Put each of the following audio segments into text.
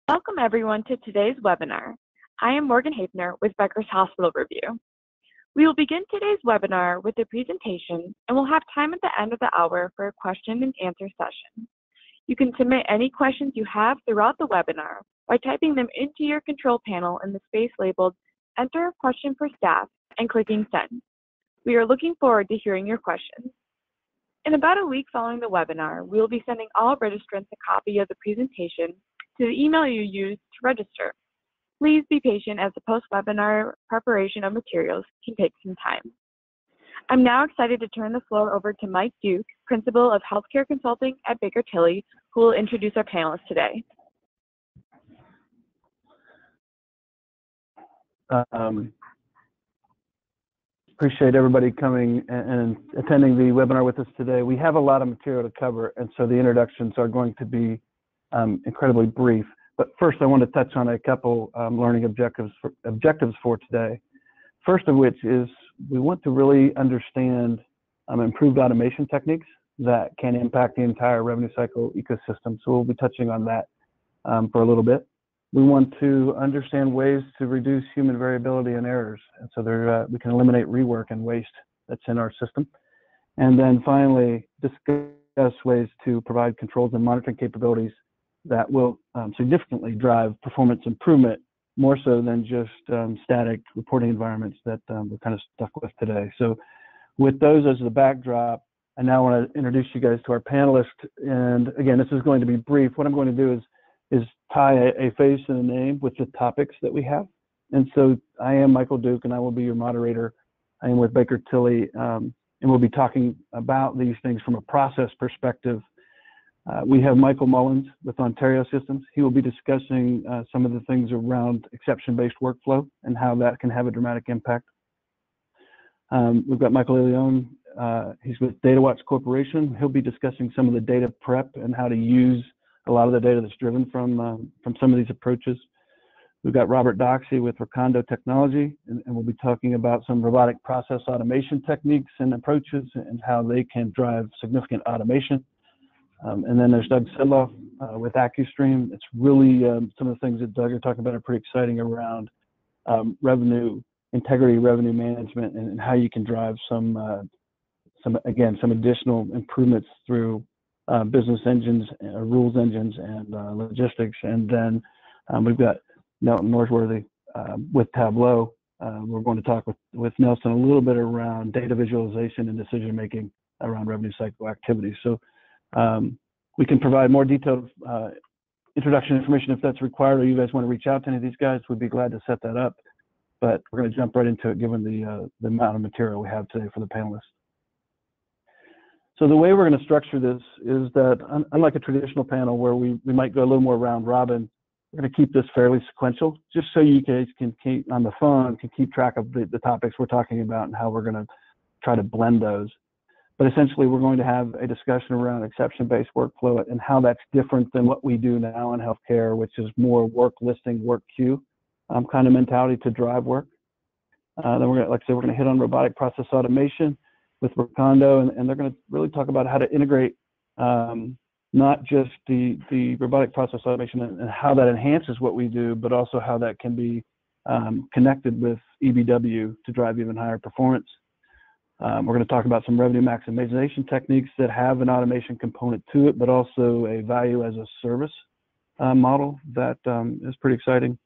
Welcome everyone to today's webinar. I am Morgan Hafner with Becker's Hospital Review. We will begin today's webinar with a presentation and we'll have time at the end of the hour for a question and answer session. You can submit any questions you have throughout the webinar by typing them into your control panel in the space labeled Enter a Question for Staff and clicking Send. We are looking forward to hearing your questions. In about a week following the webinar, we will be sending all registrants a copy of the presentation to the email you used to register. Please be patient as the post-webinar preparation of materials can take some time. I'm now excited to turn the floor over to Mike Duke, Principal of Healthcare Consulting at Baker Tilly, who will introduce our panelists today. Appreciate everybody coming and attending the webinar with us today. We have a lot of material to cover, and so the introductions are going to be incredibly brief. But first, I want to touch on a couple learning objectives for today. First of which is we want to really understand improved automation techniques that can impact the entire revenue cycle ecosystem. So we'll be touching on that for a little bit. We want to understand ways to reduce human variability and errors, and so we can eliminate rework and waste that's in our system. And then finally, discuss ways to provide controls and monitoring capabilities that will significantly drive performance improvement, more so than just static reporting environments that we're kind of stuck with today. So with those as the backdrop, I now want to introduce you guys to our panelists. And again, this is going to be brief. What I'm going to do is tie a face and a name with the topics that we have. And so I am Michael Duke, and I will be your moderator. I am with Baker Tilly, and we'll be talking about these things from a process perspective. We have Michael Mullins with Ontario Systems. He will be discussing some of the things around exception-based workflow and how that can have a dramatic impact. We've got Michael Ilione. He's with DataWatch Corporation. He'll be discussing some of the data prep and how to use a lot of the data that's driven from some of these approaches. We've got Robert Doxey with Recondo Technology, and we'll be talking about some robotic process automation techniques and approaches and how they can drive significant automation. And then there's Doug Sedloff with AccuStream. It's really some of the things that Doug are talking about are pretty exciting around revenue integrity, revenue management, and how you can drive some additional improvements through business engines, rules engines, and logistics. And then we've got Nelson Norsworthy with Tableau. We're going to talk with Nelson a little bit around data visualization and decision making around revenue cycle activities. So we can provide more detailed introduction information if that's required, or you guys want to reach out to any of these guys, we'd be glad to set that up. But we're going to jump right into it given the amount of material we have today for the panelists. So the way we're going to structure this is that, unlike a traditional panel where we might go a little more round robin, we're going to keep this fairly sequential, just so you guys can keep on the phone, can keep track of the topics we're talking about and how we're going to try to blend those. But essentially, we're going to have a discussion around exception-based workflow and how that's different than what we do now in healthcare, which is more work listing, work queue kind of mentality to drive work. Then we're going to, like I said, we're going to hit on robotic process automation with Recondo, and they're going to really talk about how to integrate not just the robotic process automation and how that enhances what we do, but also how that can be connected with EBW to drive even higher performance. We're going to talk about some revenue maximization techniques that have an automation component to it, but also a value as a service model that is pretty exciting.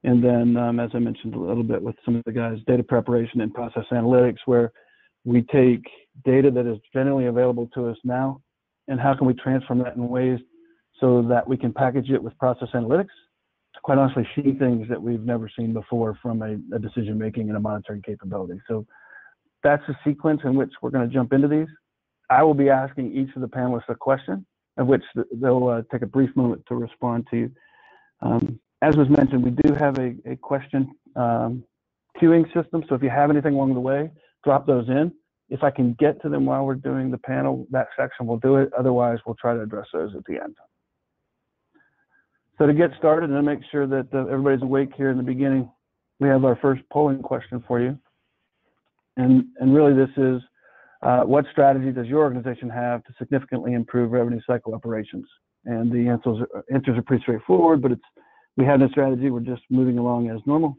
And then, as I mentioned a little bit with some of the guys, data preparation and process analytics, where we take data that is generally available to us now, and how can we transform that in ways so that we can package it with process analytics to quite honestly see things that we've never seen before from a decision-making and a monitoring capability. So that's the sequence in which we're going to jump into these. I will be asking each of the panelists a question, of which they'll take a brief moment to respond to you. As was mentioned, we do have a question queuing system, so if you have anything along the way, drop those in. If I can get to them while we're doing the panel, that section will do it. Otherwise, we'll try to address those at the end. So to get started and to make sure that everybody's awake here in the beginning, we have our first polling question for you. And really this is, what strategy does your organization have to significantly improve revenue cycle operations? And the answers are pretty straightforward, but We have no strategy, we're just moving along as normal.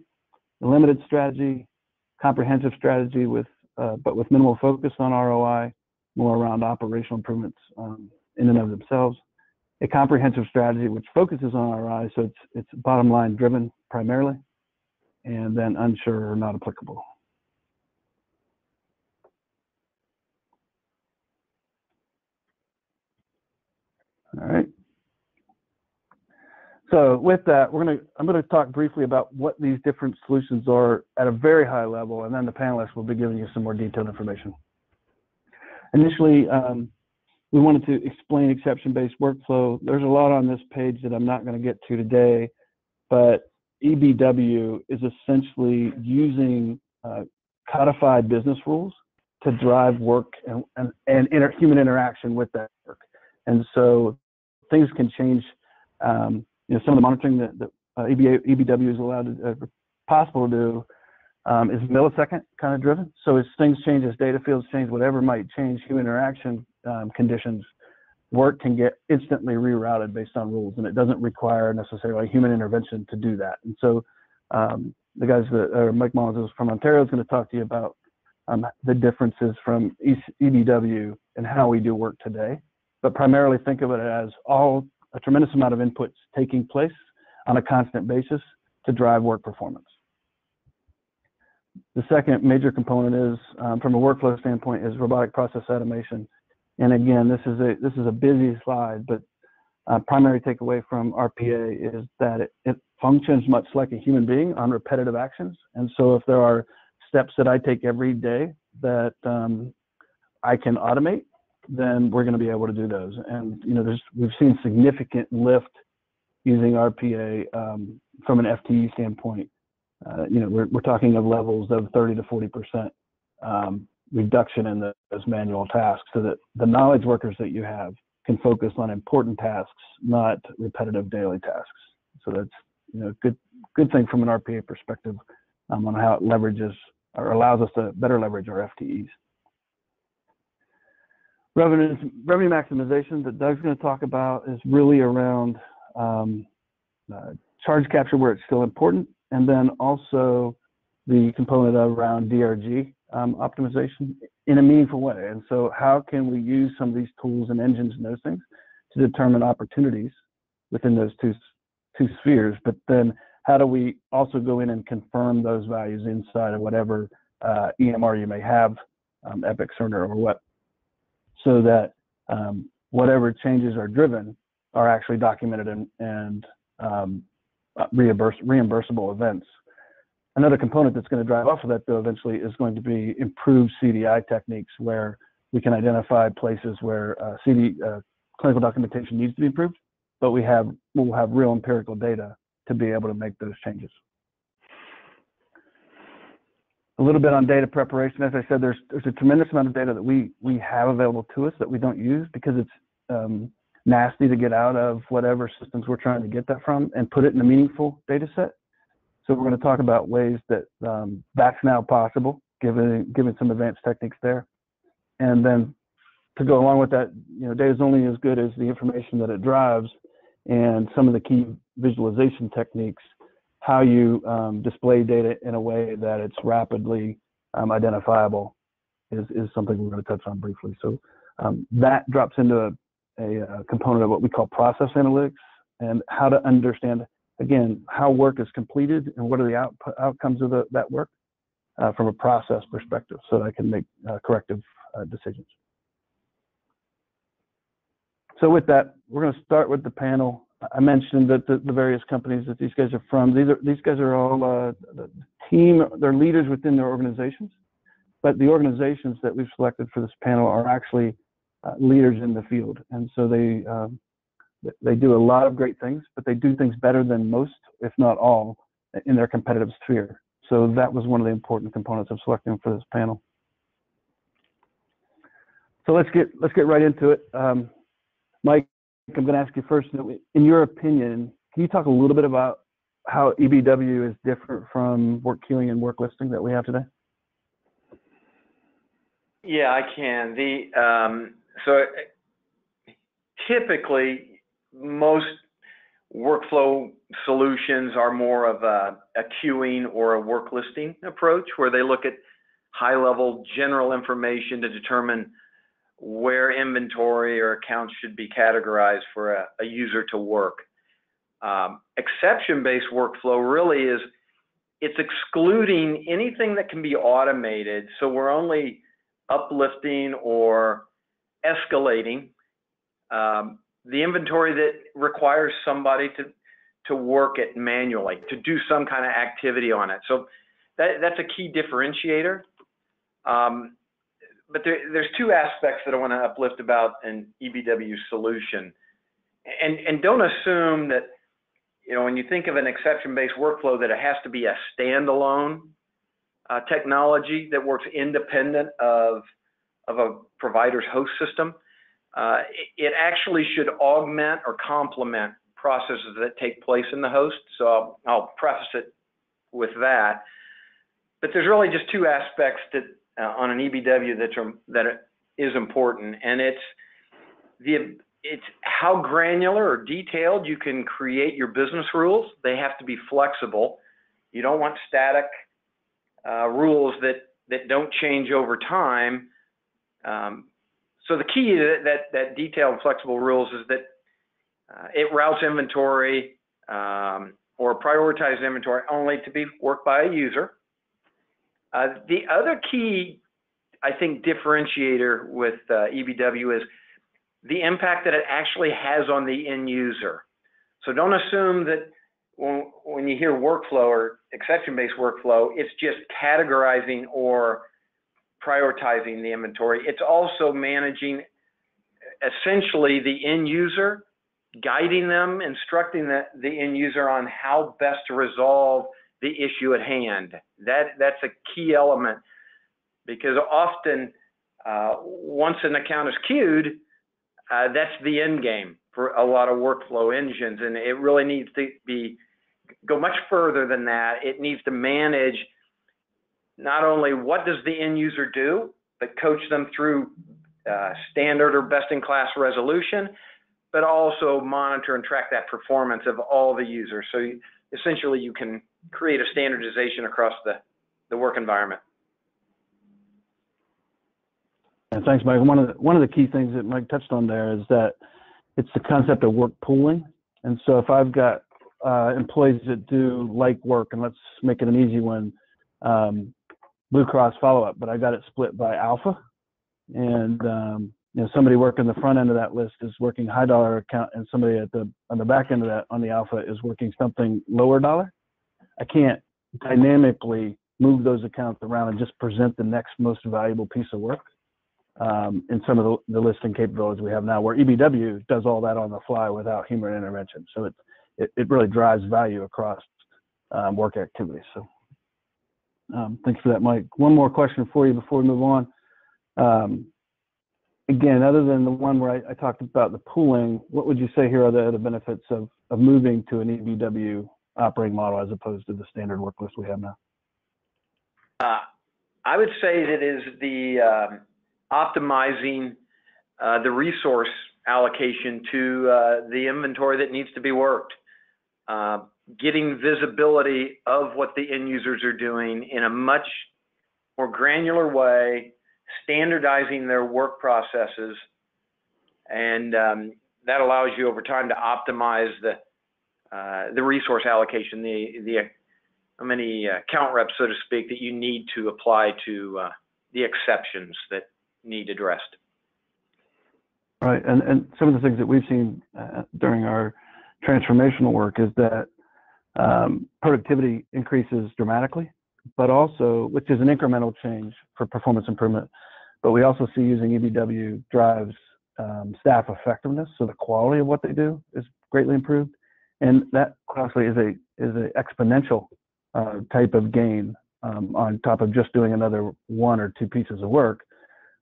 The limited strategy, comprehensive strategy but with minimal focus on ROI, more around operational improvements in and of themselves. A comprehensive strategy which focuses on ROI, so it's bottom line driven primarily, and then unsure or not applicable. All right. So with that, I'm going to talk briefly about what these different solutions are at a very high level, and then the panelists will be giving you some more detailed information. Initially, we wanted to explain exception-based workflow. There's a lot on this page that I'm not going to get to today, but EBW is essentially using codified business rules to drive work and human interaction with that work. And so things can change. Some of the monitoring that EBW is possible to do is millisecond kind of driven. So as things change, as data fields change, whatever might change human interaction conditions, work can get instantly rerouted based on rules, and it doesn't require necessarily human intervention to do that. And so the guys Mike Mullins from Ontario is going to talk to you about the differences from EBW and how we do work today, but primarily think of it as a tremendous amount of inputs taking place on a constant basis to drive work performance. The second major component is, from a workflow standpoint, is robotic process automation. And again, this is a busy slide, but primary takeaway from RPA is that it functions much like a human being on repetitive actions. And so if there are steps that I take every day that I can automate, then we're going to be able to do those. And we've seen significant lift using RPA from an FTE standpoint. We're talking of levels of 30 to 40% reduction in those manual tasks, so that the knowledge workers that you have can focus on important tasks, not repetitive daily tasks. So that's good thing from an RPA perspective on how it leverages or allows us to better leverage our FTEs. Revenue maximization that Doug's going to talk about is really around charge capture where it's still important, and then also the component around DRG optimization in a meaningful way. And so how can we use some of these tools and engines and those things to determine opportunities within those two spheres, but then how do we also go in and confirm those values inside of whatever EMR you may have, Epic, Cerner, or what, so that whatever changes are driven are actually documented and reimbursable events. Another component that's going to drive off of that, though, eventually is going to be improved CDI techniques, where we can identify places where clinical documentation needs to be improved, but we'll have real empirical data to be able to make those changes. A little bit on data preparation. As I said, there's a tremendous amount of data that we have available to us that we don't use because it's nasty to get out of whatever systems we're trying to get that from and put it in a meaningful data set. So we're going to talk about ways that that's now possible, given some advanced techniques there. And then to go along with that, data is only as good as the information that it drives, and some of the key visualization techniques, how you display data in a way that it's rapidly identifiable is something we're going to touch on briefly. So that drops into a component of what we call process analytics, and how to understand, again, how work is completed and what are the outcomes of that work from a process perspective, so that I can make corrective decisions. So with that, we're going to start with the panel. I mentioned that the various companies that these guys are from, these guys are all the team, they're leaders within their organizations, but the organizations that we've selected for this panel are actually leaders in the field. And so they do a lot of great things, but they do things better than most, if not all, in their competitive sphere. So that was one of the important components of selecting for this panel. So let's get right into it. Mike, I'm going to ask you first, in your opinion, can you talk a little bit about how EBW is different from work queuing and work listing that we have today? Yeah, I can. So typically, most Workflow solutions are more of a queuing or a work listing approach, where they look at high-level general information to determine where inventory or accounts should be categorized for a user to work. Exception-based workflow really is, it's excluding anything that can be automated, so we're only uplifting or escalating the inventory that requires somebody to work it manually, to do some kind of activity on it. So that's a key differentiator. But there's two aspects that I want to uplift about an EBW solution. And don't assume that, you know, when you think of an exception-based workflow, that it has to be a standalone technology that works independent of a provider's host system. It actually should augment or complement processes that take place in the host. So I'll preface it with that. But there's really just two aspects that on an EBW that is important, and it's how granular or detailed you can create your business rules. They have to be flexible. You don't want static rules that don't change over time. So the key to that detailed and flexible rules is that it routes inventory or prioritizes inventory only to be worked by a user. The other key, I think, differentiator with EBW is the impact that it actually has on the end user. So don't assume that when you hear workflow or exception-based workflow, it's just categorizing or prioritizing the inventory. It's also managing essentially the end user, guiding them, instructing the end user on how best to resolve the issue at hand. That's a key element, because often once an account is queued, that's the end game for a lot of workflow engines, and it really needs to go much further than that. It needs to manage not only what does the end user do, but coach them through standard or best-in-class resolution, but also monitor and track that performance of all the users. So essentially you can create a standardization across the work environment. And thanks, Mike. One of the key things that Mike touched on there is that it's the concept of work pooling. And so if I've got employees that do like work, and let's make it an easy one, Blue Cross follow-up, but I got it split by alpha, and you know, somebody working the front end of that list is working high dollar account, and somebody on the back end of that on the alpha is working something lower dollar. I can't dynamically move those accounts around and just present the next most valuable piece of work in some of the listing capabilities we have now, where EBW does all that on the fly without human intervention. So it really drives value across work activities. So thanks for that, Mike. One more question for you before we move on. Again, other than the one where I talked about the pooling, what would you say here are the other benefits of moving to an EBW operating model as opposed to the standard work list we have now? I would say that is the optimizing the resource allocation to the inventory that needs to be worked, getting visibility of what the end users are doing in a much more granular way, standardizing their work processes, and that allows you over time to optimize the resource allocation, how many count reps, so to speak, that you need to apply to the exceptions that need addressed. Right, and some of the things that we've seen during our transformational work is that productivity increases dramatically, but also, which is an incremental change for performance improvement, but we also see using EBW drives staff effectiveness, so the quality of what they do is greatly improved, and that honestly is a exponential type of gain on top of just doing another one or two pieces of work.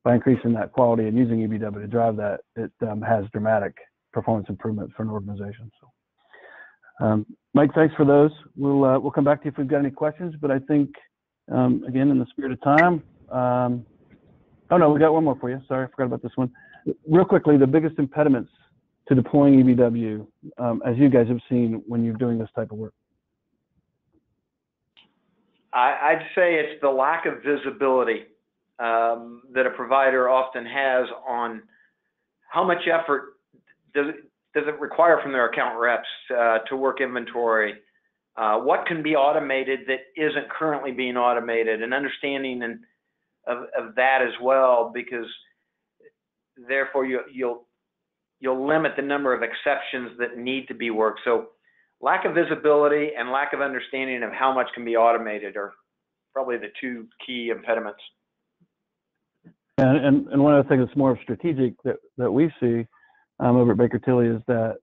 By increasing that quality and using EBW to drive that, it has dramatic performance improvement for an organization. So, Mike, thanks for those. We'll come back to you if we've got any questions. But I think, again, in the spirit of time, oh no, we got one more for you. Sorry, I forgot about this one. Real quickly, the biggest impediments to deploying EBW, as you guys have seen when you're doing this type of work? I'd say it's the lack of visibility that a provider often has on how much effort does it require from their account reps to work inventory. What can be automated that isn't currently being automated, and understanding of that as well, because therefore you'll limit the number of exceptions that need to be worked. So lack of visibility and lack of understanding of how much can be automated are probably the two key impediments. And one of the things that's more strategic that we see over at Baker Tilly is that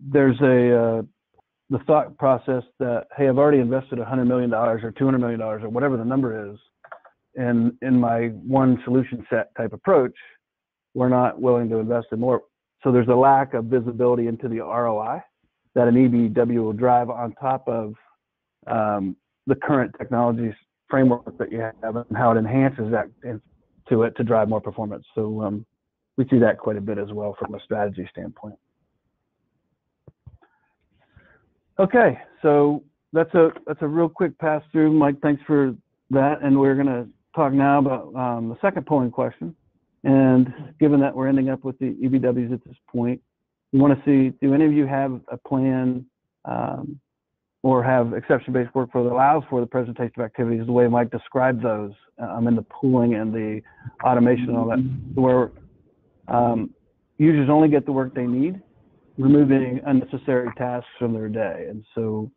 there's the thought process that, hey, I've already invested $100 million or $200 million or whatever the number is in my one solution set type approach. We're not willing to invest in more. So there's a lack of visibility into the ROI that an EBW will drive on top of the current technologies framework that you have, and how it enhances that to it to drive more performance. So we see that quite a bit as well from a strategy standpoint. Okay, so that's a real quick pass through, Mike. Thanks for that, and we're going to talk now about the second polling question. And given that we're ending up with the EBWs at this point, we want to see, do any of you have a plan or have exception-based workflow that allows for the presentation of activities the way Mike described those in the pooling and the automation and all that, where users only get the work they need, removing unnecessary tasks from their day. And so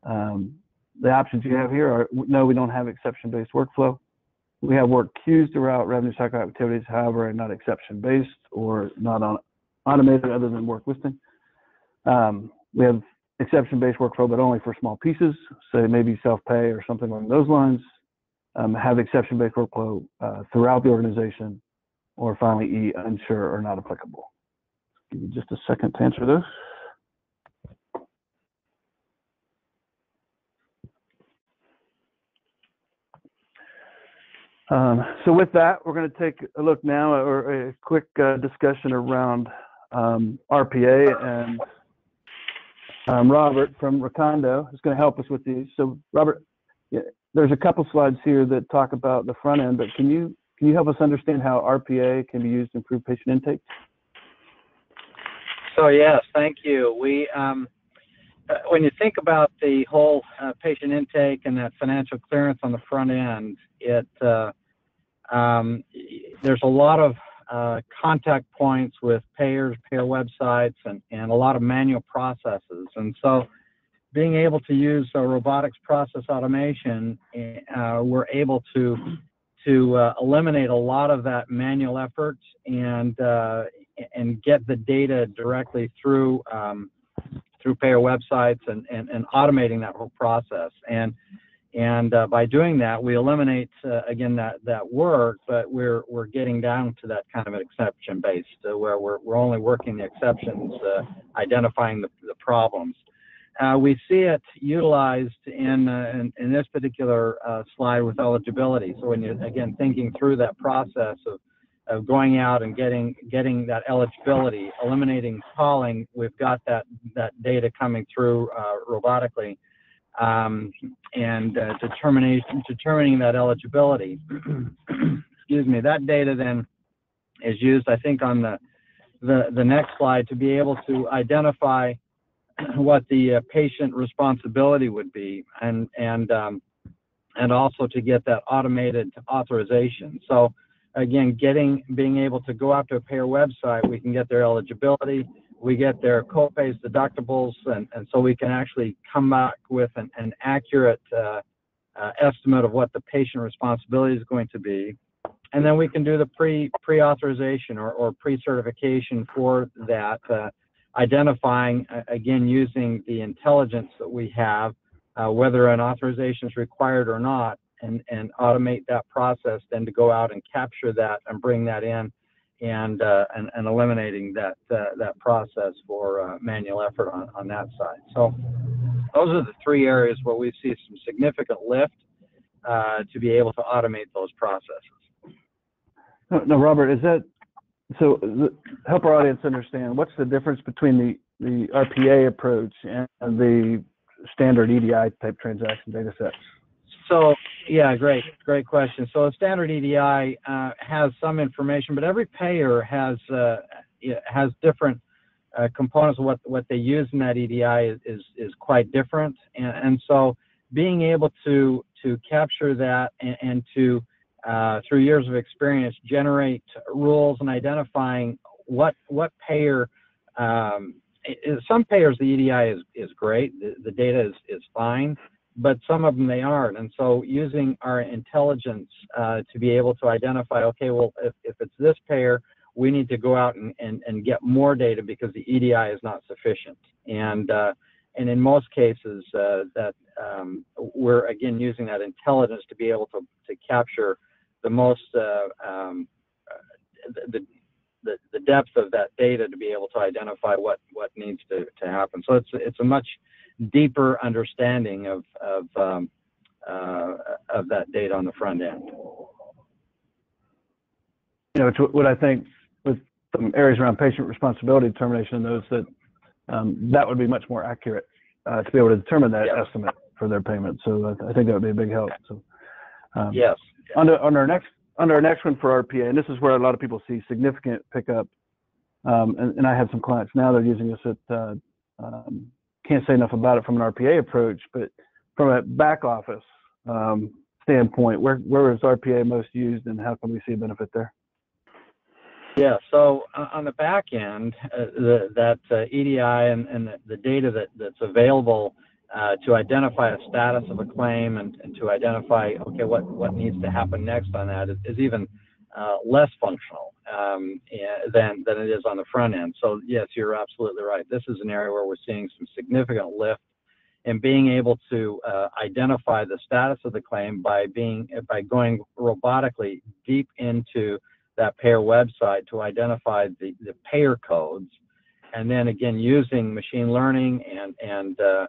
the options you have here are, no, we don't have exception-based workflow. We have work queues to route revenue cycle activities, however, are not exception-based or not automated other than work listing. We have exception-based workflow, but only for small pieces, so maybe self-pay or something along those lines. Have exception-based workflow throughout the organization, or finally, E, unsure or not applicable. Give me just a second to answer those. So with that, we're going to take a look now, or a quick discussion around RPA, and Robert from Recondo is going to help us with these. So Robert, there's a couple slides here that talk about the front end, but can you help us understand how RPA can be used to improve patient intake? So yes, thank you. We when you think about the whole patient intake and that financial clearance on the front end, there's a lot of contact points with payers, payer websites, and a lot of manual processes. And so being able to use robotic process automation, we're able to eliminate a lot of that manual effort and get the data directly through payer websites and automating that whole process. And by doing that, we eliminate again that work, but we're getting down to that kind of an exception based, where we're only working the exceptions, identifying the problems. We see it utilized in this particular slide with eligibility. So when you're again thinking through that process of going out and getting that eligibility, eliminating calling, we've got that data coming through robotically, and determining that eligibility. Excuse me. That data then is used, I think, on the next slide to be able to identify what the patient responsibility would be, and also to get that automated authorization. So again, being able to go out to a payer website, we can get their eligibility, we get their co-pays, deductibles, and so we can actually come back with an accurate estimate of what the patient responsibility is going to be. And then we can do the pre-authorization or pre-certification for that, identifying, again, using the intelligence that we have, whether an authorization is required or not, and automate that process, then to go out and capture that and bring that in, and eliminating that process for manual effort on that side. So those are the three areas where we see some significant lift to be able to automate those processes. No, Robert, is that So help our audience understand what's the difference between the RPA approach and the standard EDI type transaction data sets. So yeah, great question. So a standard EDI has some information, but every payer has different components of what they use in that EDI is quite different, and so being able to capture that and to through years of experience generate rules and identifying what payer. Some payers the EDI is great, the data is fine, but some of them they aren't, and so using our intelligence to be able to identify, okay, well, if it's this payer, we need to go out and get more data because the EDI is not sufficient. And in most cases, we're again using that intelligence to be able to capture the most the depth of that data to be able to identify what needs to happen. So it's a much deeper understanding of that data on the front end. You know, it's what I think with some areas around patient responsibility determination, those that that would be much more accurate to be able to determine that estimate for their payment. So I think that would be a big help. So yes. On our next one for RPA, and this is where a lot of people see significant pickup. And I have some clients now that are using this at can't say enough about it from an RPA approach, but from a back office standpoint, where is RPA most used, and how can we see a benefit there? Yeah, so on the back end, that EDI and the data that's available to identify a status of a claim and to identify, okay, what needs to happen next on that is even less functional than it is on the front end. So yes, you're absolutely right. This is an area where we're seeing some significant lift in being able to identify the status of the claim by going robotically deep into that payer website to identify the payer codes, and then again using machine learning and the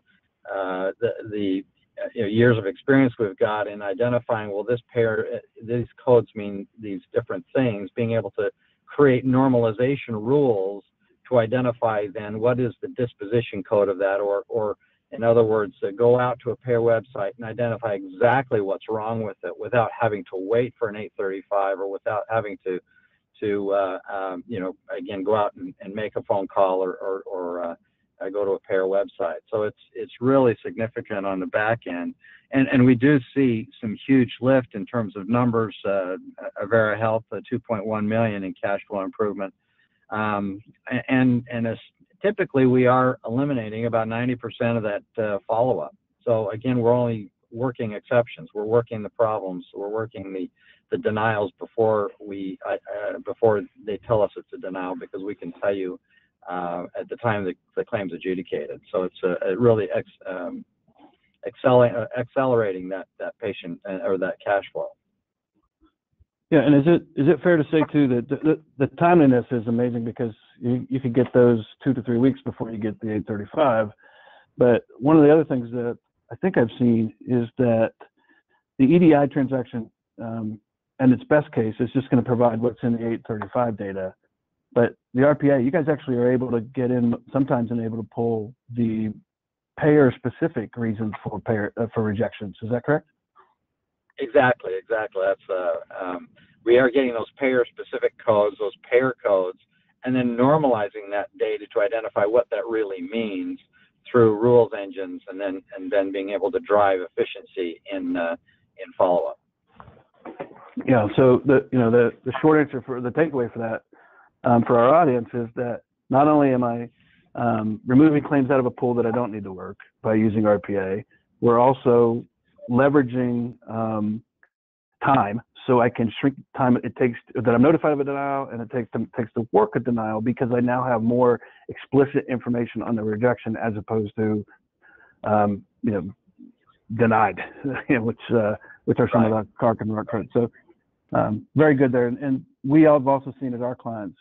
years of experience we've got in identifying, well, this payer, these codes mean these different things, being able to create normalization rules to identify then what is the disposition code of that, or in other words, go out to a payer website and identify exactly what's wrong with it without having to wait for an 835 or without having to again, go out and make a phone call or go to a payer website. So it's really significant on the back end. And we do see some huge lift in terms of numbers. Avera Health, 2.1 million in cash flow improvement. And as typically we are eliminating about 90% of that follow-up. So again, we're only working exceptions. We're working the problems. We're working the denials before they tell us it's a denial, because we can tell you at the time the claim's adjudicated. So it's really accelerating that patient or that cash flow. Yeah, and is it fair to say too that the timeliness is amazing, because you could get those 2 to 3 weeks before you get the 835. But one of the other things that I think I've seen is that the EDI transaction, and its best case, is just going to provide what's in the 835 data. But the RPA, you guys actually are able to get in sometimes and able to pull the payer-specific reasons for rejections. Is that correct? Exactly. That's we are getting those payer-specific codes, those payer codes, and then normalizing that data to identify what that really means through rules engines, and then being able to drive efficiency in follow-up. Yeah. So the short answer for the takeaway for that for our audience is that not only am I removing claims out of a pool that I don't need to work by using RPA, we're also leveraging time, so I can shrink the time it takes that I'm notified of a denial, and it takes to work a denial, because I now have more explicit information on the rejection as opposed to denied, which are some of the CARC and RUC codes. So very good there, and we have also seen at our clients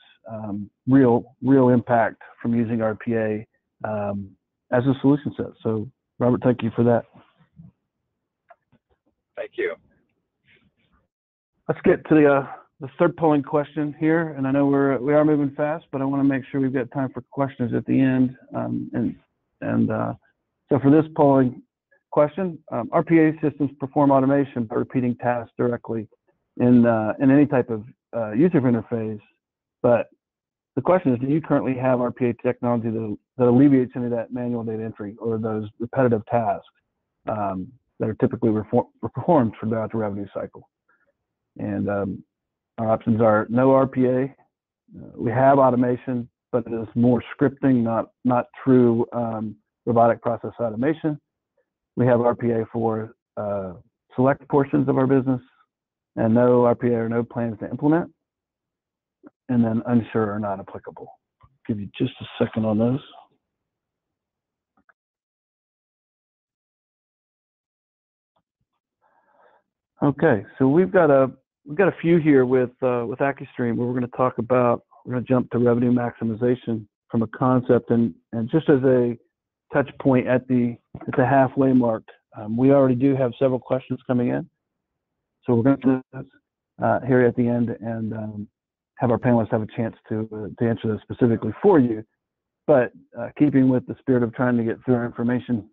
real impact from using RPA as a solution set. So Robert, thank you for that. Thank you. Let's get to the third polling question here, and I know we are moving fast, but I want to make sure we've got time for questions at the end. So for this polling question, RPA systems perform automation by repeating tasks directly in any type of user interface. But the question is, do you currently have RPA technology that alleviates any of that manual data entry or those repetitive tasks that are typically performed throughout the revenue cycle? And our options are no RPA. We have automation, but it is more scripting, not true robotic process automation. We have RPA for select portions of our business, and no RPA or no plans to implement. And then unsure or not applicable. I'll give you just a second on those. Okay, so we've got a few here with AccuStream where we're going to talk about. We're going to jump to revenue maximization from a concept, and just as a touch point at the halfway mark, we already do have several questions coming in, so we're going to here at the end and have our panelists have a chance to answer those specifically for you. But keeping with the spirit of trying to get through our information,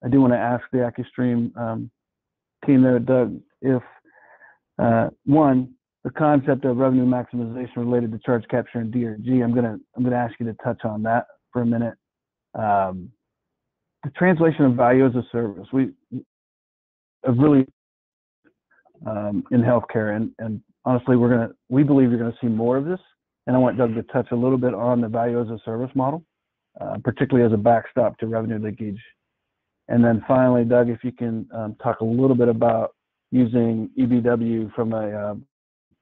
I do want to ask the AccuStream team there, Doug, if one, the concept of revenue maximization related to charge capture and DRG, I'm gonna ask you to touch on that for a minute. The translation of value as a service, we have really in healthcare, and honestly, we believe you're gonna see more of this. And I want Doug to touch a little bit on the value as a service model, particularly as a backstop to revenue leakage. And then finally, Doug, if you can talk a little bit about using EBW from a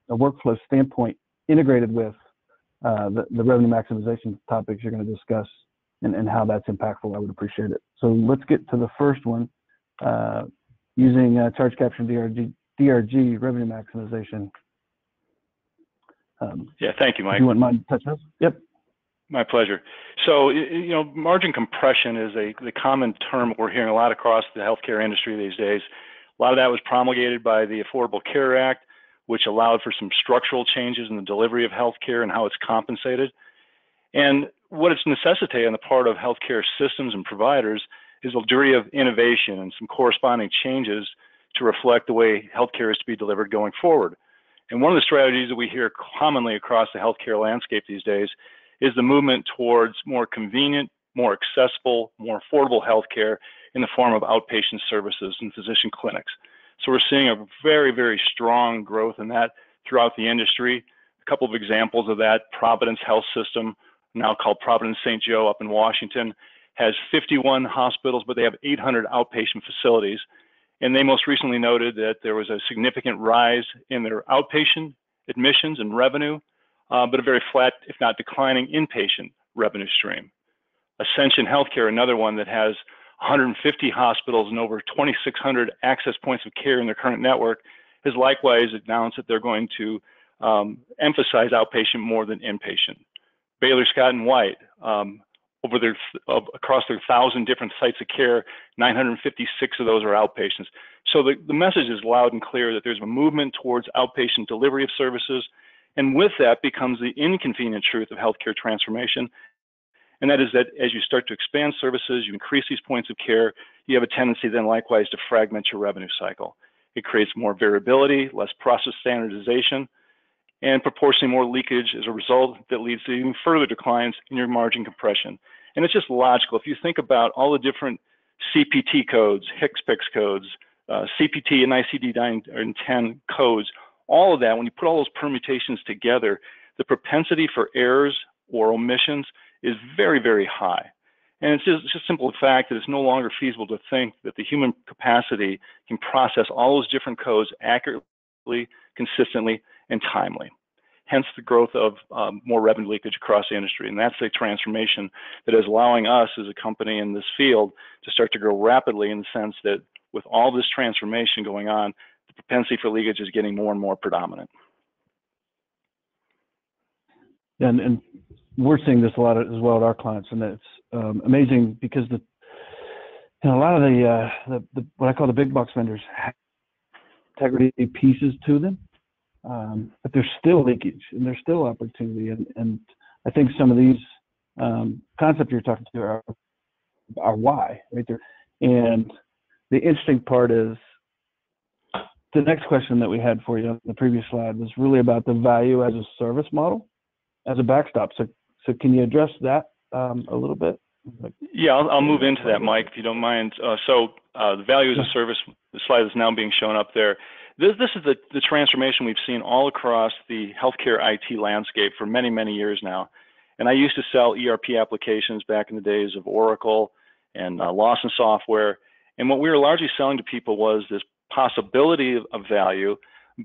workflow standpoint integrated with the revenue maximization topics you're going to discuss and how that's impactful, I would appreciate it. So let's get to the first one, using charge capture and DRG revenue maximization. Yeah, thank you, Mike. If you wouldn't mind touching those? Yep. My pleasure. So, margin compression is the common term we're hearing a lot across the healthcare industry these days. A lot of that was promulgated by the Affordable Care Act, which allowed for some structural changes in the delivery of healthcare and how it's compensated. And what it's necessitated on the part of healthcare systems and providers is a degree of innovation and some corresponding changes to reflect the way healthcare is to be delivered going forward. And one of the strategies that we hear commonly across the healthcare landscape these days is the movement towards more convenient, more accessible, more affordable healthcare in the form of outpatient services and physician clinics. So we're seeing a very, very strong growth in that throughout the industry. A couple of examples of that: Providence Health System, now called Providence St. Joe up in Washington, has 51 hospitals, but they have 800 outpatient facilities. And they most recently noted that there was a significant rise in their outpatient admissions and revenue, but a very flat, if not declining, inpatient revenue stream. Ascension Healthcare, another one that has 150 hospitals and over 2,600 access points of care in their current network, has likewise announced that they're going to emphasize outpatient more than inpatient. Baylor Scott and White, across their 1,000 different sites of care, 956 of those are outpatients. So the message is loud and clear that there's a movement towards outpatient delivery of services, and with that becomes the inconvenient truth of healthcare transformation, and that is that as you start to expand services, you increase these points of care, you have a tendency then likewise to fragment your revenue cycle. It creates more variability, less process standardization, and proportionally more leakage as a result that leads to even further declines in your margin compression. And it's just logical. If you think about all the different CPT codes, HCPCS codes, CPT and ICD-9 and 10 codes, all of that, when you put all those permutations together, the propensity for errors or omissions is very, very high. And it's just simple fact that it's no longer feasible to think that the human capacity can process all those different codes accurately, consistently, and timely. Hence the growth of more revenue leakage across the industry. And that's the transformation that is allowing us as a company in this field to start to grow rapidly, in the sense that with all this transformation going on, the propensity for leakage is getting more and more predominant. And we're seeing this a lot as well at our clients, and it's amazing because a lot of the what I call the big box vendors have integrity pieces to them, but there's still leakage and there's still opportunity. And I think some of these concepts you're talking to are why, right there. And the interesting part is the next question that we had for you on the previous slide was really about the value as a service model as a backstop. So can you address that a little bit? Yeah, I'll move into that, Mike, if you don't mind. The value as a service, the slide is now being shown up there. This is the transformation we've seen all across the healthcare IT landscape for many, many years now. And I used to sell ERP applications back in the days of Oracle and Lawson Software. And what we were largely selling to people was this possibility of value,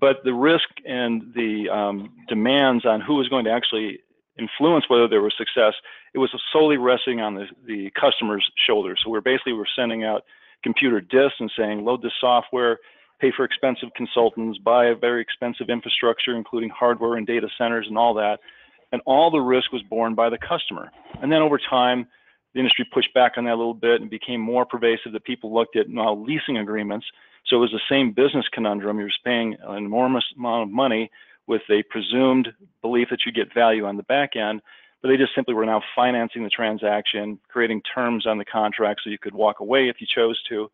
but the risk and the demands on who was going to actually influence whether there was success, it was solely resting on the customer's shoulders. So we're sending out computer disks and saying, load this software, pay for expensive consultants, buy a very expensive infrastructure, including hardware and data centers and all that. And all the risk was borne by the customer. And then over time, the industry pushed back on that a little bit and became more pervasive that people looked at now leasing agreements. So it was the same business conundrum. You're paying an enormous amount of money with a presumed belief that you get value on the back end, but they just simply were now financing the transaction, creating terms on the contract so you could walk away if you chose to.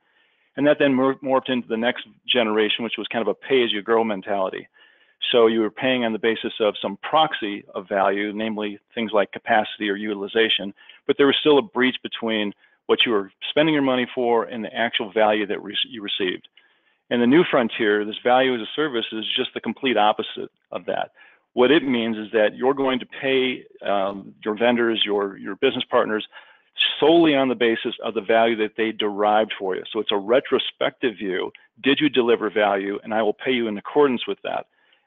And that then morphed into the next generation, which was kind of a pay-as-you-grow mentality. So you were paying on the basis of some proxy of value, namely things like capacity or utilization, but there was still a breach between what you were spending your money for and the actual value that you received. And the new frontier, this value as a service, is just the complete opposite of that. What it means is that you're going to pay your vendors, your business partners, solely on the basis of the value that they derived for you. So it's a retrospective view. Did you deliver value? And I will pay you in accordance with that.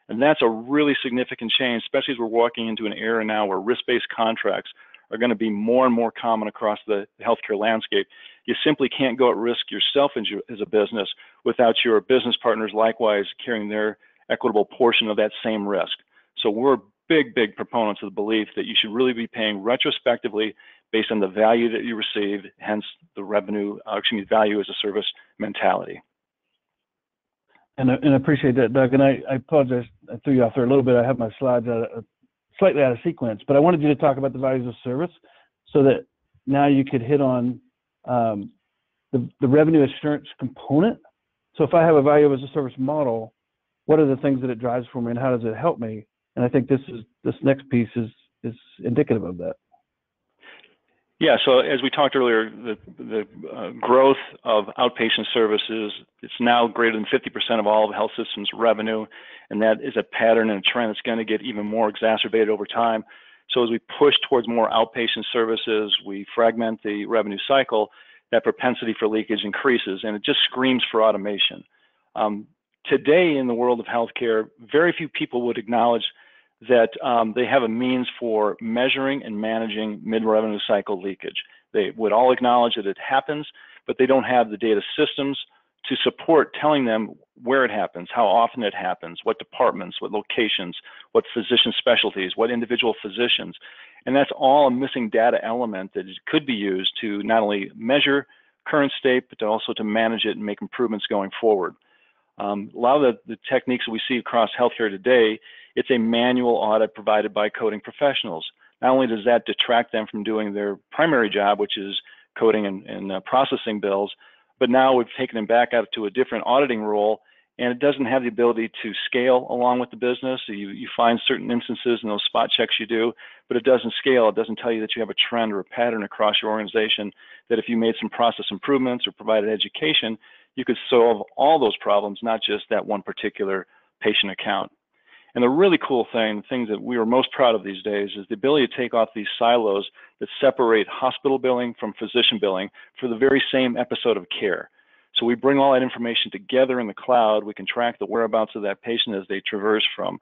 And that's a really significant change, especially as we're walking into an era now where risk-based contracts are going to be more and more common across the healthcare landscape. You simply can't go at risk yourself as a business without your business partners likewise carrying their equitable portion of that same risk. So we're big proponents of the belief that you should really be paying retrospectively based on the value that you received, hence the value as a service mentality. And I appreciate that, Doug. And I apologize, I threw you off there a little bit. I have my slides slightly out of sequence, but I wanted you to talk about the values of service so that now you could hit on the revenue assurance component. So if I have a value as a service model, what are the things that it drives for me and how does it help me? And I think this next piece is indicative of that. Yeah, so as we talked earlier, the growth of outpatient services, it's now greater than 50% of all of health systems revenue, and that is a pattern and a trend that's going to get even more exacerbated over time. So as we push towards more outpatient services, we fragment the revenue cycle, that propensity for leakage increases, and it just screams for automation. Today in the world of healthcare, very few people would acknowledge that they have a means for measuring and managing mid-revenue cycle leakage. They would all acknowledge that it happens, but they don't have the data systems to support telling them where it happens, how often it happens, what departments, what locations, what physician specialties, what individual physicians. And that's all a missing data element that could be used to not only measure current state, but also to manage it and make improvements going forward. A lot of the techniques that we see across healthcare today, it's a manual audit provided by coding professionals. Not only does that detract them from doing their primary job, which is coding and processing bills, but now we've taken them back out to a different auditing role, and it doesn't have the ability to scale along with the business. So you find certain instances in those spot checks you do, but it doesn't scale. It doesn't tell you that you have a trend or a pattern across your organization, that if you made some process improvements or provided education, you could solve all those problems, not just that one particular patient account. And the really cool thing, things that we are most proud of these days, is the ability to take off these silos that separate hospital billing from physician billing for the very same episode of care. So we bring all that information together in the cloud. We can track the whereabouts of that patient as they traverse from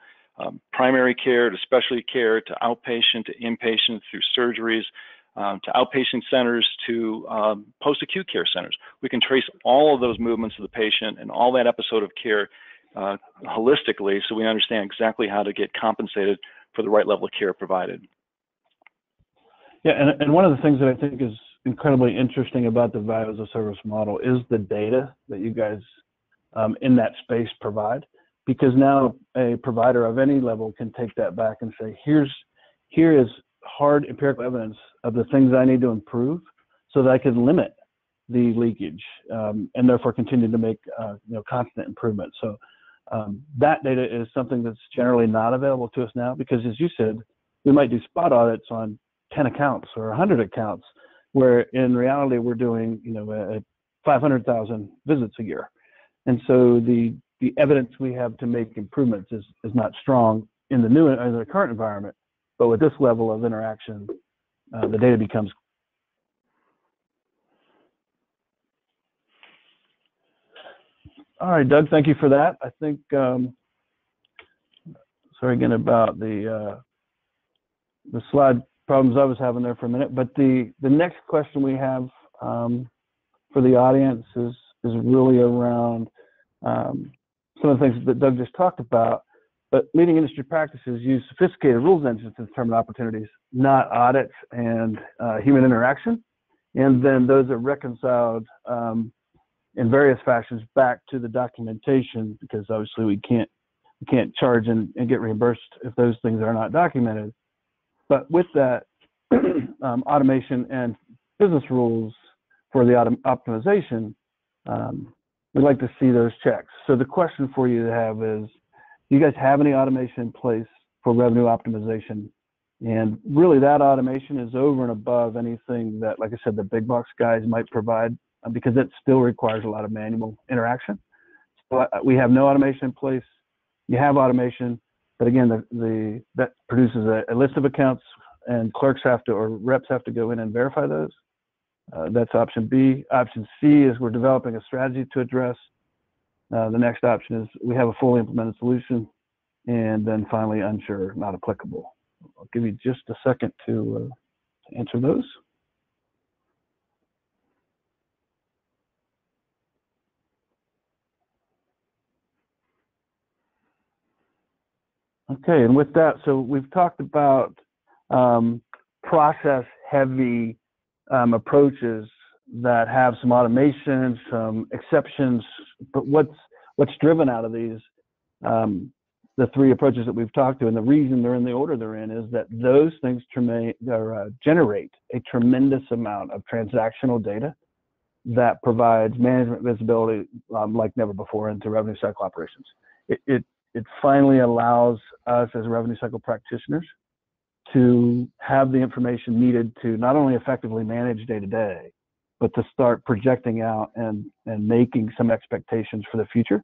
primary care to specialty care to outpatient to inpatient through surgeries to outpatient centers to post-acute care centers. We can trace all of those movements of the patient and all that episode of care holistically, so we understand exactly how to get compensated for the right level of care provided. Yeah, and one of the things that I think is incredibly interesting about the value as a service model is the data that you guys in that space provide, because now a provider of any level can take that back and say, here is hard empirical evidence of the things I need to improve so that I can limit the leakage and therefore continue to make constant improvement. So that data is something that's generally not available to us now, because as you said, we might do spot audits on 10 accounts or 100 accounts, where in reality we're doing 500,000 visits a year. And so the evidence we have to make improvements is not strong in the current environment, but with this level of interaction, the data becomes. All right, Doug, thank you for that. I think, sorry again about the slide problems I was having there for a minute, but the next question we have for the audience is really around some of the things that Doug just talked about, but leading industry practices use sophisticated rules engines to determine opportunities, not audits and human interaction. And then those are reconciled in various fashions back to the documentation, because obviously we can't charge and get reimbursed if those things are not documented. But with that, automation and business rules for the optimization, we'd like to see those checks. So the question for you to have is, do you guys have any automation in place for revenue optimization? And really that automation is over and above anything that, like I said, the big box guys might provide, because it still requires a lot of manual interaction. So we have no automation in place. You have automation, but again, that produces a list of accounts, and clerks or reps have to go in and verify those. That's option B. Option C is we're developing a strategy to address. The next option is we have a fully implemented solution. And then finally, unsure, not applicable. I'll give you just a second to answer those. Okay, and with that, so we've talked about process-heavy approaches that have some automation, some exceptions, but what's driven out of these, the three approaches that we've talked to, and the reason they're in the order they're in is that those things generate a tremendous amount of transactional data that provides management visibility like never before into revenue cycle operations. It finally allows us as revenue cycle practitioners to have the information needed to not only effectively manage day to day, but to start projecting out and making some expectations for the future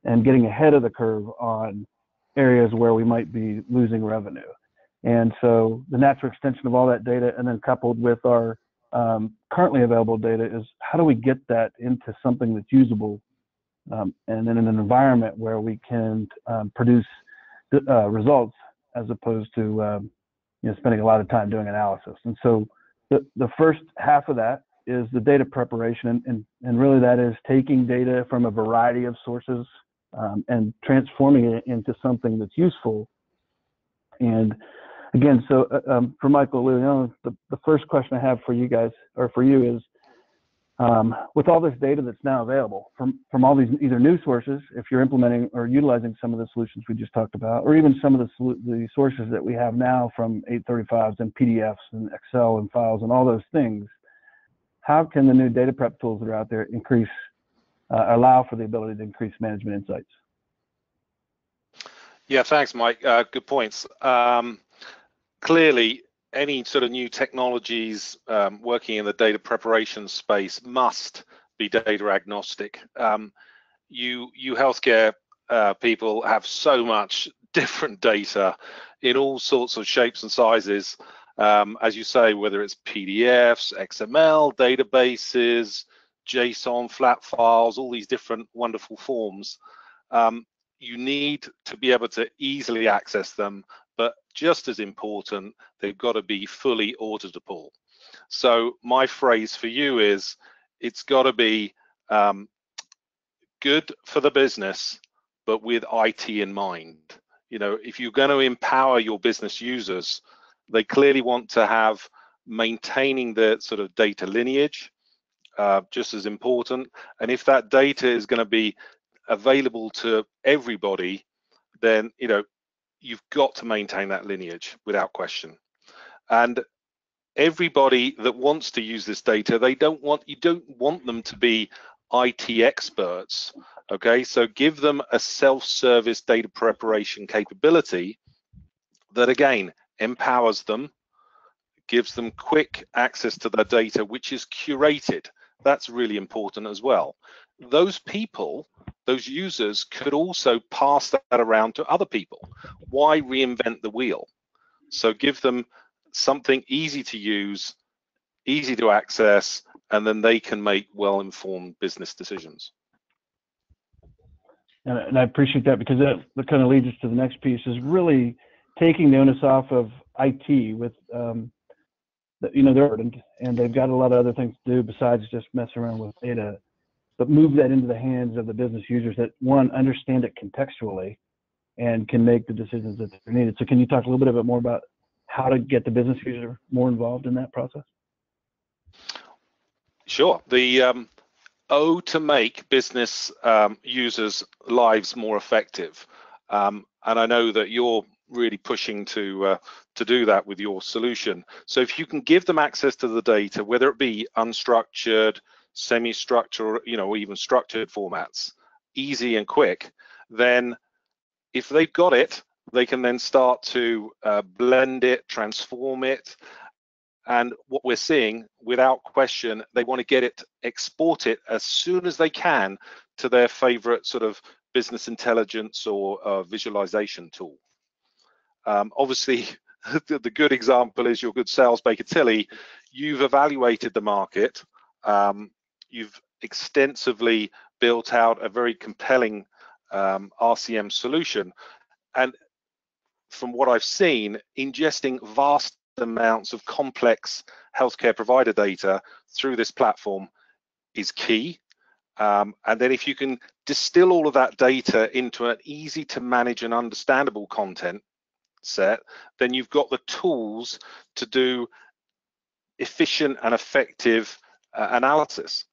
and getting ahead of the curve on areas where we might be losing revenue. And so the natural extension of all that data, and then coupled with our currently available data, is how do we get that into something that's usable, and then in an environment where we can produce results as opposed to spending a lot of time doing analysis. And so the first half of that is the data preparation, and really that is taking data from a variety of sources and transforming it into something that's useful. And again, so for Michael Liliano, the first question I have for you guys, or for you, is with all this data that's now available from all these either new sources, if you're implementing or utilizing some of the solutions we just talked about, or even some of the sources that we have now from 835s and PDFs and Excel and files and all those things, how can the new data prep tools that are out there allow for the ability to increase management insights? Yeah, thanks, Mike. Good points. Clearly, any sort of new technologies working in the data preparation space must be data agnostic. You healthcare people have so much different data in all sorts of shapes and sizes, as you say, whether it's PDFs, XML, databases, JSON, flat files, all these different wonderful forms. You need to be able to easily access them, but just as important, they've got to be fully auditable. So my phrase for you is, it's got to be good for the business, but with IT in mind. If you're going to empower your business users, they clearly want to have maintaining the sort of data lineage, just as important. And if that data is going to be available to everybody, then you've got to maintain that lineage without question. And everybody that wants to use this data, you don't want them to be IT experts. Okay, so give them a self-service data preparation capability that again empowers them, gives them quick access to their data, which is curated. That's really important as well. Those people, those users, could also pass that around to other people. Why reinvent the wheel? So give them something easy to use, easy to access, and then they can make well-informed business decisions. And I appreciate that, because that kind of leads us to the next piece, is really taking the onus off of IT with, they're burdened and they've got a lot of other things to do besides just mess around with data, but move that into the hands of the business users that, one, understand it contextually and can make the decisions that are needed. So can you talk a little bit more about how to get the business user more involved in that process? Sure. The to make business users' lives more effective, and I know that you're really pushing to do that with your solution. So if you can give them access to the data, whether it be unstructured, semi-structured, or even structured formats, easy and quick, then if they've got it, they can then start to blend it, transform it. And what we're seeing, without question, they want to get it, export it as soon as they can to their favorite sort of business intelligence or visualization tool. Obviously, the good example is your good sales Baker Tilly. You've evaluated the market. You've extensively built out a very compelling RCM solution. And from what I've seen, ingesting vast amounts of complex healthcare provider data through this platform is key. And then if you can distill all of that data into an easy to manage and understandable content set, then you've got the tools to do efficient and effective analysis.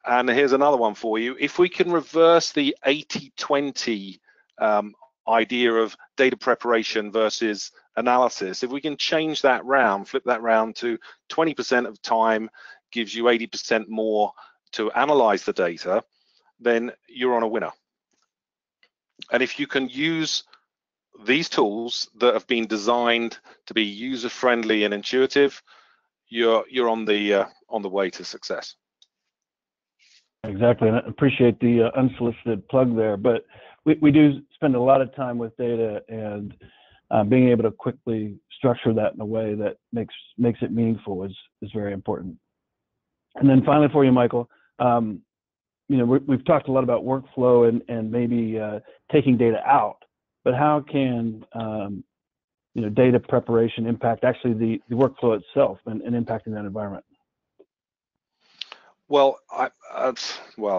And here's another one for you. If we can reverse the 80-20 idea of data preparation versus analysis, if we can change that round, flip that round to 20% of time gives you 80% more to analyze the data, then you're on a winner. And if you can use these tools that have been designed to be user-friendly and intuitive, you're on the way to success. Exactly, and I appreciate the unsolicited plug there, but we do spend a lot of time with data, and being able to quickly structure that in a way that makes it meaningful is very important. And then finally for you, Michael, we've talked a lot about workflow and maybe taking data out, but how can data preparation impact actually the workflow itself and impacting that environment? Well,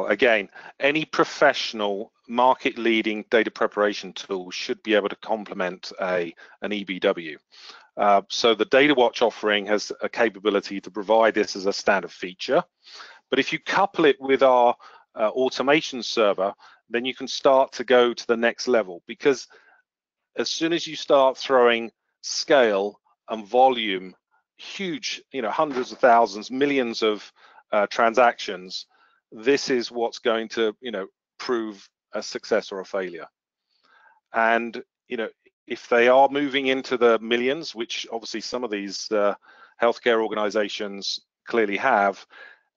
again, any professional market-leading data preparation tool should be able to complement an EBW. So the Data Watch offering has a capability to provide this as a standard feature. But if you couple it with our automation server, then you can start to go to the next level, because as soon as you start throwing scale and volume, huge, hundreds of thousands, millions of transactions, this is what's going to prove a success or a failure. And if they are moving into the millions, which obviously some of these healthcare organizations clearly have,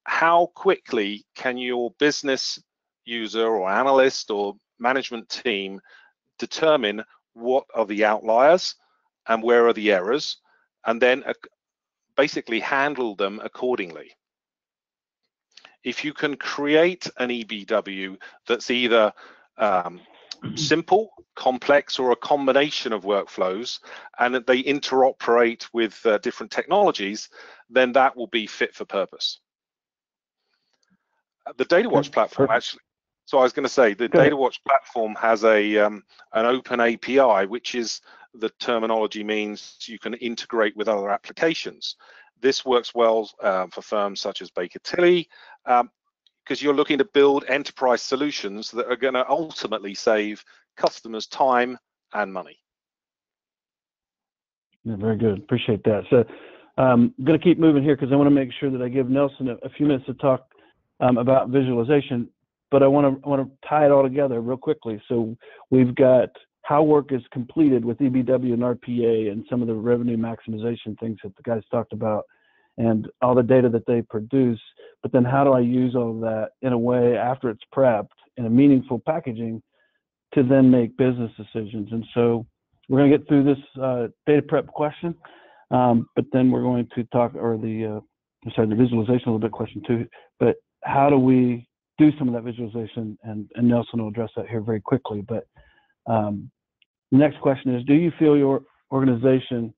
how quickly can your business user or analyst or management team determine what are the outliers and where are the errors, and then basically handle them accordingly? If you can create an EBW that's either simple, complex, or a combination of workflows, and that they interoperate with different technologies, then that will be fit for purpose. The Data Watch platform actually, so I was going to say, the Data Watch platform has an open API, which is, the terminology means you can integrate with other applications. This works well for firms such as Baker Tilly, because you're looking to build enterprise solutions that are going to ultimately save customers time and money. Yeah, very good. Appreciate that. So I'm going to keep moving here because I want to make sure that I give Nelson a few minutes to talk about visualization, but I want to tie it all together real quickly. So we've got how work is completed with EBW and RPA and some of the revenue maximization things that the guys talked about and all the data that they produce, but then how do I use all of that in a way after it's prepped in a meaningful packaging to then make business decisions. And so we're going to get through this data prep question, but then we're going to talk, or the visualization a little bit question too, but how do we do some of that visualization? And Nelson will address that here very quickly. But the next question is, do you feel your organization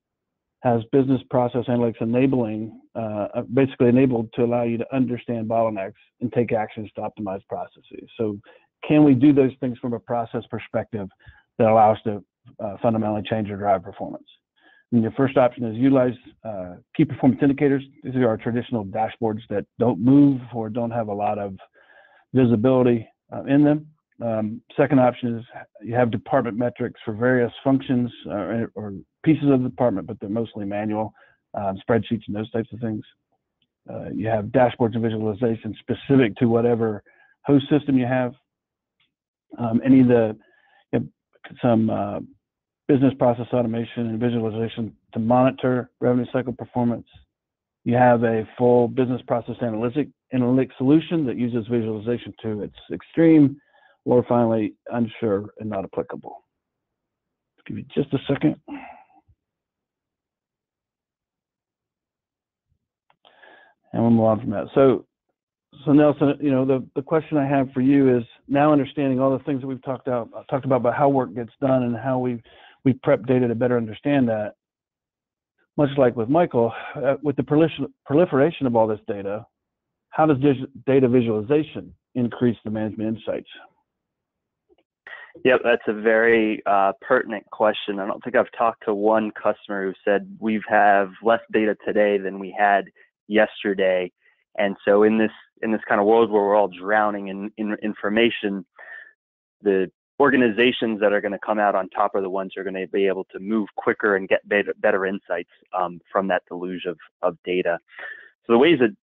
has business process analytics enabling, basically enabled to allow you to understand bottlenecks and take actions to optimize processes? So can we do those things from a process perspective that allow us to fundamentally change or drive performance? And your first option is utilize key performance indicators. These are our traditional dashboards that don't move or don't have a lot of visibility in them. Second option is you have department metrics for various functions or pieces of the department, but they're mostly manual, spreadsheets and those types of things. You have dashboards and visualization specific to whatever host system you have. Any of the some business process automation and visualization to monitor revenue cycle performance. You have a full business process analytic solution that uses visualization to its extreme, or finally unsure and not applicable. Give me just a second. And we'll move on from that. So Nelson, the question I have for you is, now understanding all the things that we've talked about how work gets done and how we prep data to better understand that, much like with Michael, with the proliferation of all this data, how does data visualization increase the management insights? Yep, that's a very pertinent question. I don't think I've talked to one customer who said we have less data today than we had yesterday. And so in this kind of world where we're all drowning in information, the organizations that are going to come out on top are the ones who are going to be able to move quicker and get better insights from that deluge of data. So the ways that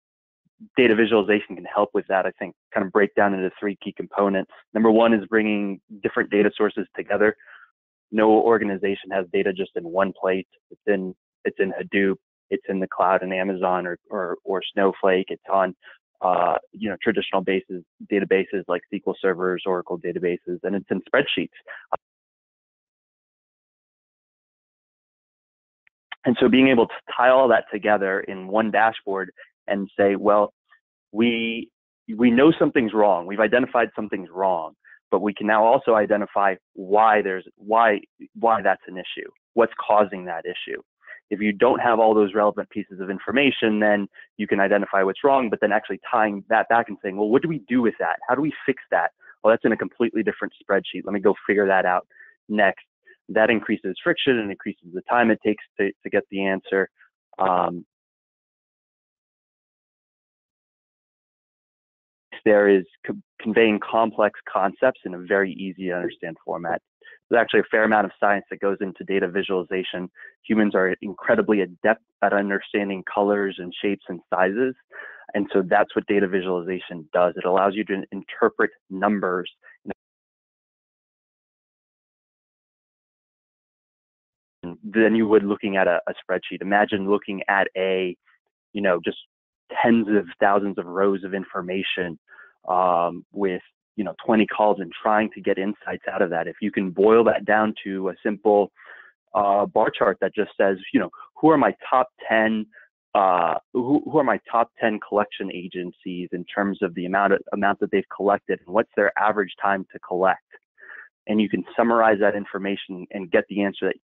data visualization can help with that, I think, kind of break down into three key components. Number one is bringing different data sources together. No organization has data just in one place. It's in Hadoop, it's in the cloud in Amazon or Snowflake. It's on traditional databases like SQL servers, Oracle databases, and it's in spreadsheets. And so being able to tie all that together in one dashboard and say, well, we know something's wrong. We've identified something's wrong, but we can now also identify why that's an issue. What's causing that issue? If you don't have all those relevant pieces of information, then you can identify what's wrong, but then actually tying that back and saying, well, what do we do with that? How do we fix that? Well, that's in a completely different spreadsheet. Let me go figure that out next. That increases friction and increases the time it takes to get the answer. There is conveying complex concepts in a very easy to understand format. There's actually a fair amount of science that goes into data visualization. Humans are incredibly adept at understanding colors and shapes and sizes. And so that's what data visualization does. It allows you to interpret numbers than you would looking at a spreadsheet. Imagine looking at just tens of thousands of rows of information with 20 calls and trying to get insights out of that. If you can boil that down to a simple bar chart that just says, who are my top 10 collection agencies in terms of the amount that they've collected and what's their average time to collect, and you can summarize that information and get the answer that.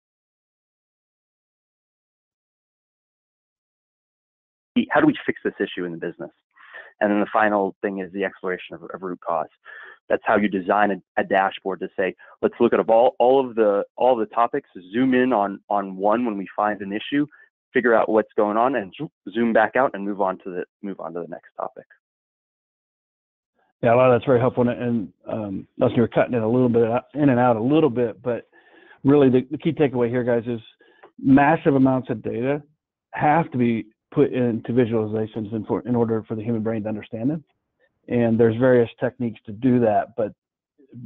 How do we fix this issue in the business? And then the final thing is the exploration of root cause. That's how you design a dashboard to say, let's look at all the topics, zoom in on one when we find an issue, figure out what's going on, and zoom back out and move on to the next topic. Yeah, a lot of that's very helpful. And Nelson, you were cutting it a little bit in and out a little bit, but really the key takeaway here, guys, is massive amounts of data have to be put into visualizations in order for the human brain to understand them. And there's various techniques to do that, but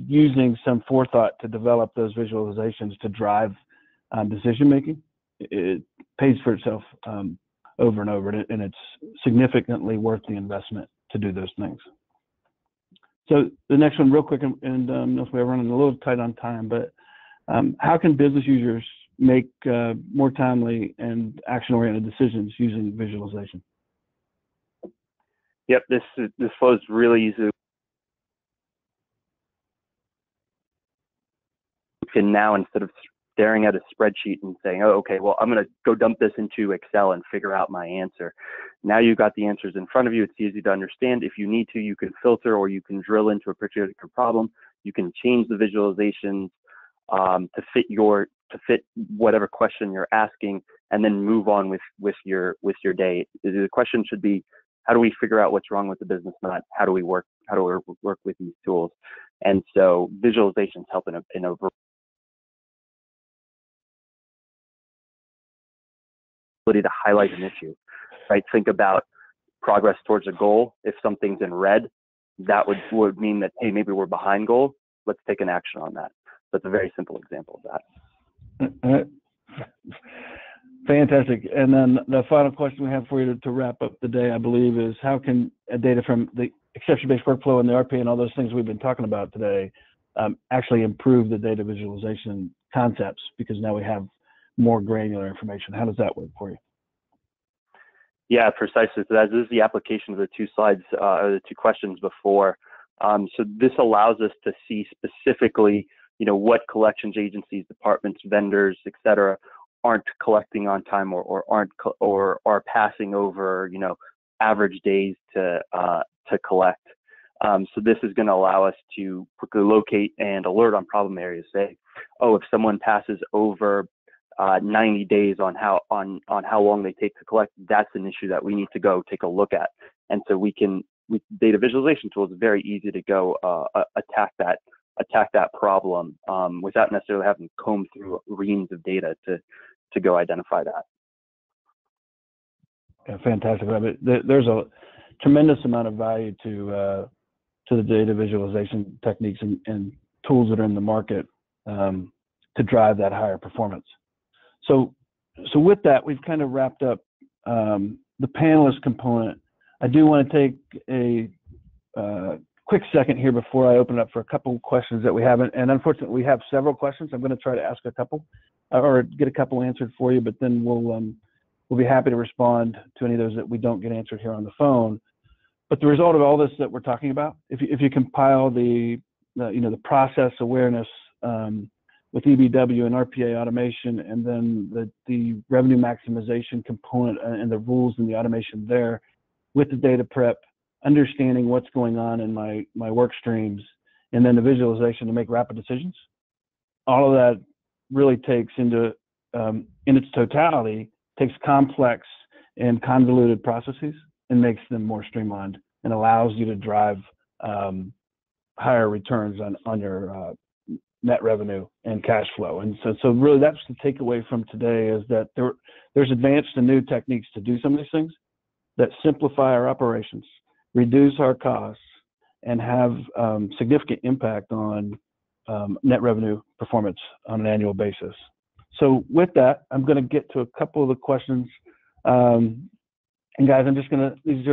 using some forethought to develop those visualizations to drive decision making, it pays for itself over and over, and it's significantly worth the investment to do those things. So the next one, real quick, and we're running a little tight on time, but how can business users make more timely and action-oriented decisions using visualization? Yep, this flows really easy. You can now, instead of staring at a spreadsheet and saying, oh, okay, well, I'm going to go dump this into Excel and figure out my answer. Now you've got the answers in front of you. It's easy to understand. If you need to, you can filter or you can drill into a particular problem. You can change the visualizations to fit whatever question you're asking, and then move on with your day. The question should be, how do we figure out what's wrong with the business? Not how do we work with these tools? And so visualizations help in a ability to highlight an issue, right? Think about progress towards a goal. If something's in red, that would mean that, hey, maybe we're behind goal. Let's take an action on that. That's a very simple example of that. Fantastic. And then the final question we have for you to wrap up the day, I believe, is how can data from the exception-based workflow and the RPA and all those things we've been talking about today actually improve the data visualization concepts, because now we have more granular information. How does that work for you? Yeah, precisely. So that is the application of the two slides, or the two questions before. So this allows us to see specifically, what collections agencies, departments, vendors, et cetera, aren't collecting on time or are passing over, average days to collect. So this is going to allow us to quickly locate and alert on problem areas. Say, oh, if someone passes over 90 days on how long they take to collect, that's an issue that we need to go take a look at. And so with data visualization tools, it's very easy to go attack that problem without necessarily having to comb through reams of data to go identify that. Yeah, fantastic. I mean, there's a tremendous amount of value to the data visualization techniques and tools that are in the market to drive that higher performance. So with that, we've kind of wrapped up the panelist component. I do want to take a quick second here before I open it up for a couple questions that we haven't, and unfortunately we have several questions. I'm going to try to ask a couple or get a couple answered for you, but then we'll be happy to respond to any of those that we don't get answered here on the phone. But the result of all this that we're talking about, if you compile the process awareness with EBW and RPA automation, and then the revenue maximization component and the rules and the automation there, with the data prep, understanding what's going on in my work streams, and then the visualization to make rapid decisions, all of that really takes into, in its totality, takes complex and convoluted processes and makes them more streamlined and allows you to drive higher returns on your net revenue and cash flow. And so really that's the takeaway from today, is that there's advanced and new techniques to do some of these things that simplify our operations, reduce our costs, and have significant impact on net revenue performance on an annual basis. So with that, I'm going to get to a couple of the questions. And guys, I'm just going to, these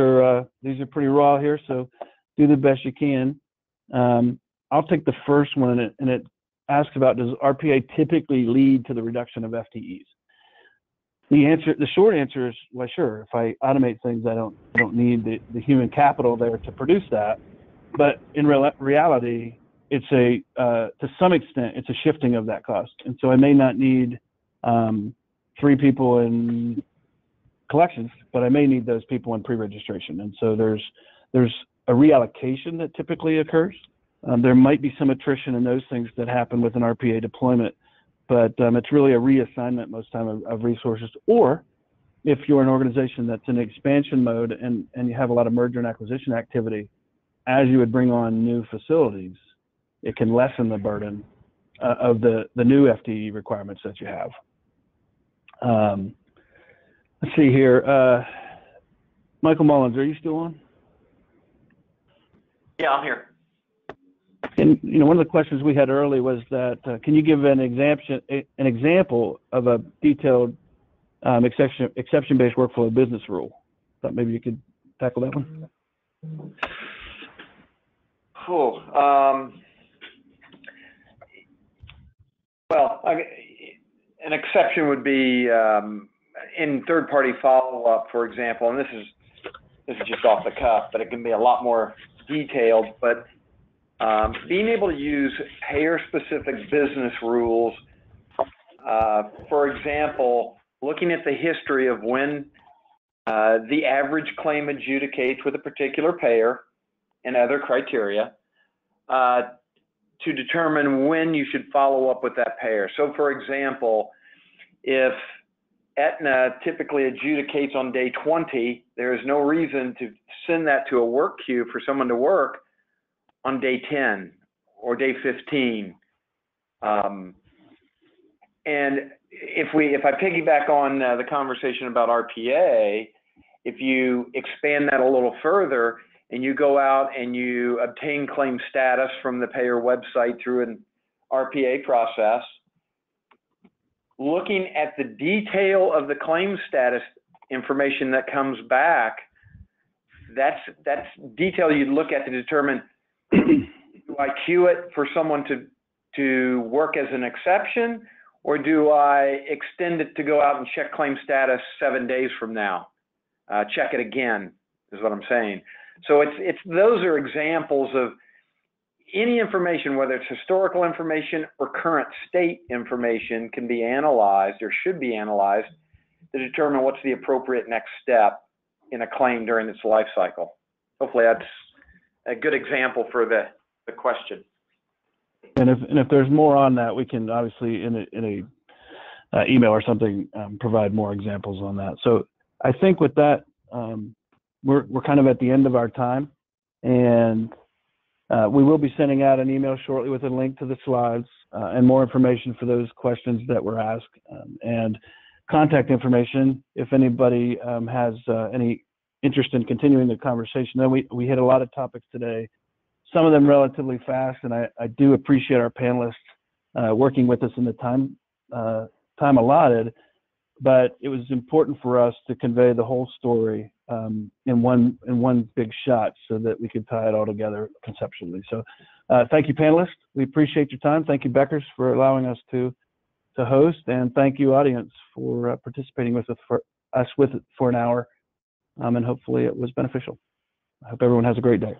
are pretty raw here, so do the best you can. I'll take the first one, and it asks about, does RPA typically lead to the reduction of FTEs? The short answer is, well, sure. If I automate things, I don't need the human capital there to produce that. But in reality, it's to some extent, it's a shifting of that cost. And so I may not need 3 people in collections, but I may need those people in pre-registration. And so there's a reallocation that typically occurs. There might be some attrition in those things that happen with an RPA deployment, but it's really a reassignment most time of resources. Or if you're an organization that's in expansion mode and you have a lot of merger and acquisition activity, as you would bring on new facilities, it can lessen the burden of the new FTE requirements that you have. Let's see here. Michael Mullins, are you still on? Yeah, I'm here. And one of the questions we had early was that can you give an example of a detailed exception-based workflow business rule? Thought maybe you could tackle that one. Cool. Well, an exception would be in third-party follow-up, for example, and this is just off the cuff, but it can be a lot more detailed. But being able to use payer-specific business rules, for example, looking at the history of when the average claim adjudicates with a particular payer and other criteria to determine when you should follow up with that payer. So, for example, if Aetna typically adjudicates on day 20, there is no reason to send that to a work queue for someone to work on day 10 or day 15. And if I piggyback on the conversation about RPA, if you expand that a little further and you go out and you obtain claim status from the payer website through an RPA process, looking at the detail of the claim status information that comes back, that's detail you'd look at to determine, do I queue it for someone to work as an exception, or do I extend it to go out and check claim status 7 days from now? Check it again, is what I'm saying. So those are examples of any information, whether it's historical information or current state information, can be analyzed or should be analyzed to determine what's the appropriate next step in a claim during its life cycle. Hopefully that's a good example for the question. And if there's more on that, we can obviously in a email or something provide more examples on that. So I think with that, we're kind of at the end of our time, and we will be sending out an email shortly with a link to the slides and more information for those questions that were asked, and contact information if anybody has any interest in continuing the conversation. Then we hit a lot of topics today, some of them relatively fast, and I do appreciate our panelists working with us in the time allotted, but it was important for us to convey the whole story in one big shot so that we could tie it all together conceptually. So thank you, panelists. We appreciate your time. Thank you, Beckers, for allowing us to host, and thank you, audience, for participating with us for an hour, and hopefully it was beneficial. I hope everyone has a great day.